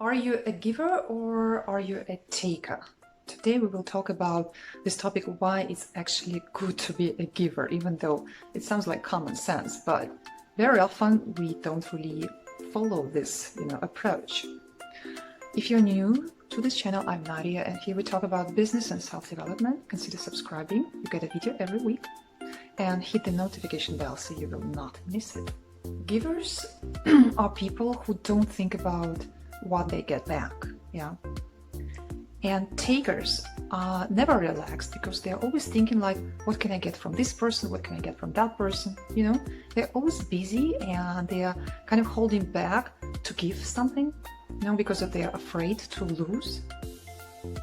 Are you a giver or are you a taker? Today we will talk about this topic, why it's actually good to be a giver, even though it sounds like common sense, but very often we don't really follow this, approach. If you're new to this channel, I'm Nadia, and here we talk about business and self-development. Consider subscribing. You get a video every week, and hit the notification bell so you will not miss it. Givers are people who don't think about what they get back, and takers are never relaxed because they're always thinking like, what can I get from this person, what can I get from that person, they're always busy and they're kind of holding back to give something, because they're afraid to lose.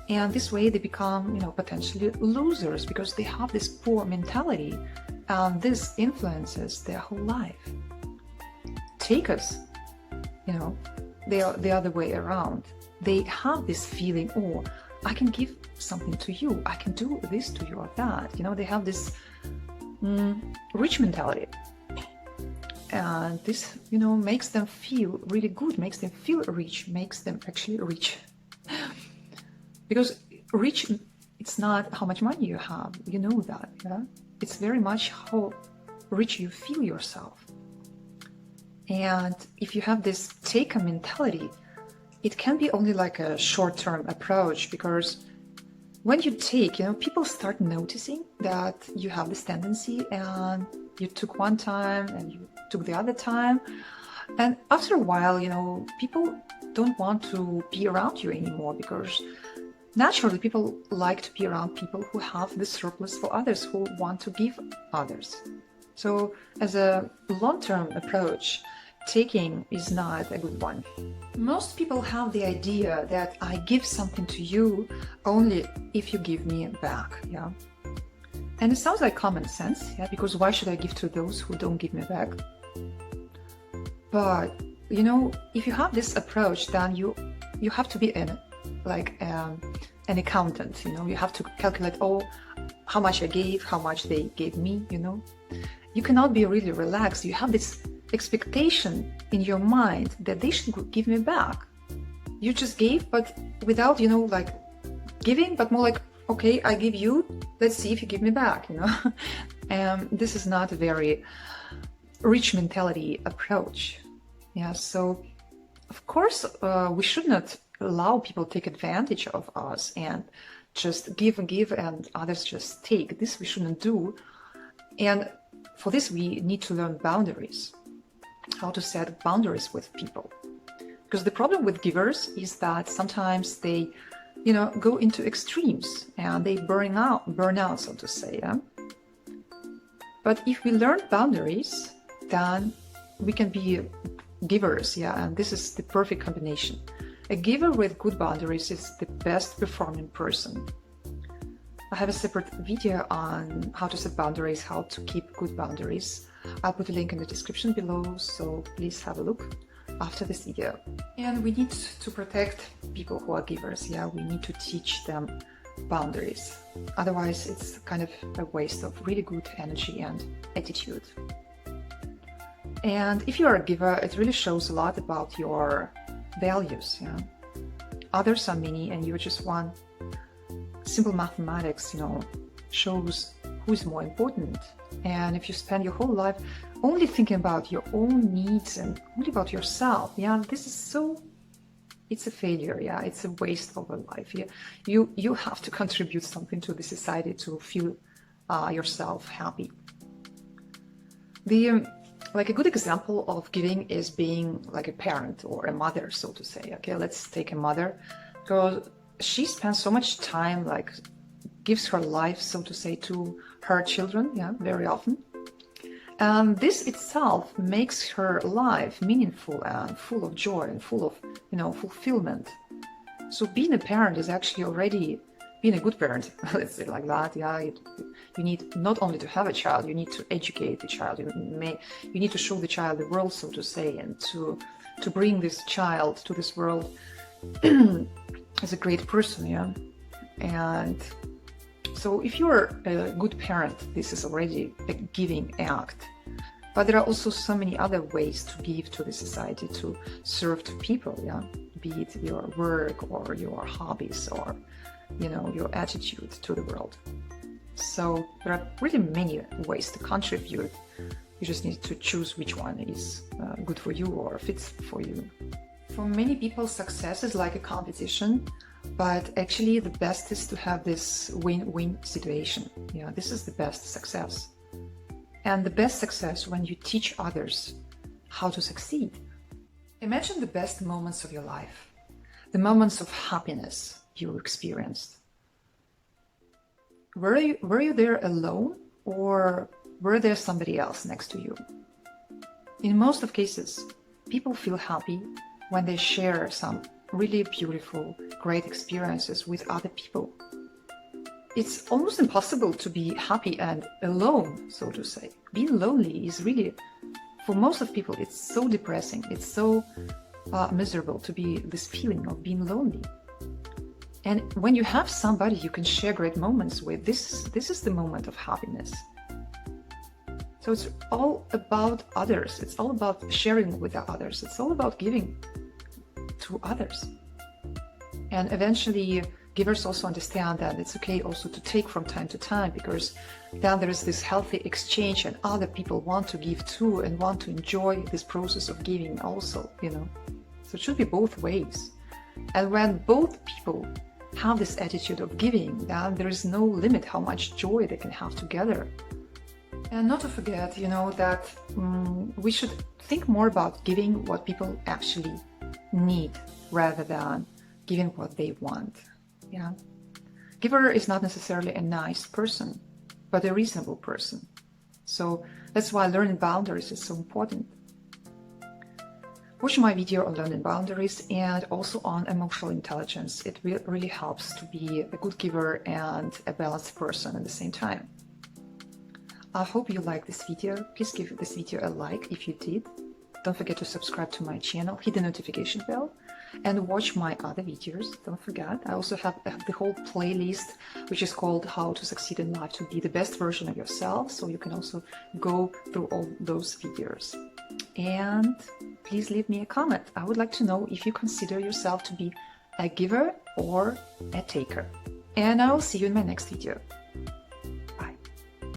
And this way they become, potentially losers because they have this poor mentality, and this influences their whole life. Takers, they are the other way around. They have this feeling, oh, I can give something to you, I can do this to you or that. They have this rich mentality. And this, makes them feel really good, makes them feel rich, makes them actually rich. Because rich, it's not how much money you have, that, It's very much how rich you feel yourself. And if you have this taker mentality, it can be only like a short-term approach, because when you take, people start noticing that you have this tendency, and you took one time and you took the other time. And after a while, people don't want to be around you anymore, because naturally people like to be around people who have this surplus for others, who want to give others. So as a long-term approach, taking is not a good one. Most people have the idea that I give something to you only if you give me back, And it sounds like common sense, because why should I give to those who don't give me back? But, if you have this approach, then you have to be an accountant, you have to calculate, how much I gave, how much they gave me, You cannot be really relaxed. You have this expectation in your mind that they should give me back. You just gave, but without, giving, but more like, okay, I give you, let's see if you give me back, And this is not a very rich mentality approach. So of course, we should not allow people to take advantage of us and just give and others just take. This we shouldn't do. And for this, we need to learn boundaries, how to set boundaries with people. Because the problem with givers is that sometimes they, go into extremes and they burn out, so to say. But if we learn boundaries, then we can be givers, and this is the perfect combination. A giver with good boundaries is the best performing person. I have a separate video on how to set boundaries, how to keep good boundaries. I'll put a link in the description below, so please have a look after this video. And we need to protect people who are givers, we need to teach them boundaries. Otherwise, it's kind of a waste of really good energy and attitude. And if you are a giver, it really shows a lot about your values, Others are many and you're just one. Simple mathematics, shows who is more important. And if you spend your whole life only thinking about your own needs and only about yourself, this is it's a failure, it's a waste of a life. You have to contribute something to the society to feel yourself happy. A good example of giving is being like a parent or a mother, so to say. Okay, let's take a mother, because she spends so much time, gives her life, so to say, to her children, very often. And this itself makes her life meaningful and full of joy and full of, fulfillment. So being a parent is actually already being a good parent, let's say like that. You need not only to have a child, you need to educate the child. You need to show the child the world, so to say, and to bring this child to this world as a great person, And so if you're a good parent, this is already a giving act. But there are also so many other ways to give to the society, to serve to people, be it your work or your hobbies or, your attitude to the world. So there are really many ways to contribute. You just need to choose which one is good for you or fits for you. For many people, success is like a competition, but actually the best is to have this win-win situation. This is the best success. And the best success when you teach others how to succeed. Imagine the best moments of your life, the moments of happiness you experienced. Were you there alone, or were there somebody else next to you? In most of cases, people feel happy when they share some really beautiful, great experiences with other people. It's almost impossible to be happy and alone, so to say. Being lonely is really, for most of people, it's so depressing. It's so miserable to be this feeling of being lonely. And when you have somebody you can share great moments with, this is the moment of happiness. So it's all about others. It's all about sharing with others. It's all about giving to others. And eventually, givers also understand that it's okay also to take from time to time, because then there is this healthy exchange and other people want to give too and want to enjoy this process of giving also, So it should be both ways. And when both people have this attitude of giving, then there is no limit how much joy they can have together. And not to forget, that we should think more about giving what people actually need rather than giving what they want. Giver is not necessarily a nice person, but a reasonable person. So that's why learning boundaries is so important. Watch my video on learning boundaries and also on emotional intelligence. It really helps to be a good giver and a balanced person at the same time. I hope you like this video. Please give this video a like if you did. Don't forget to subscribe to my channel, hit the notification bell, and watch my other videos. Don't forget, I also have the whole playlist, which is called How to Succeed in Life to Be the Best Version of Yourself. So you can also go through all those videos. And please leave me a comment. I would like to know if you consider yourself to be a giver or a taker. And I will see you in my next video.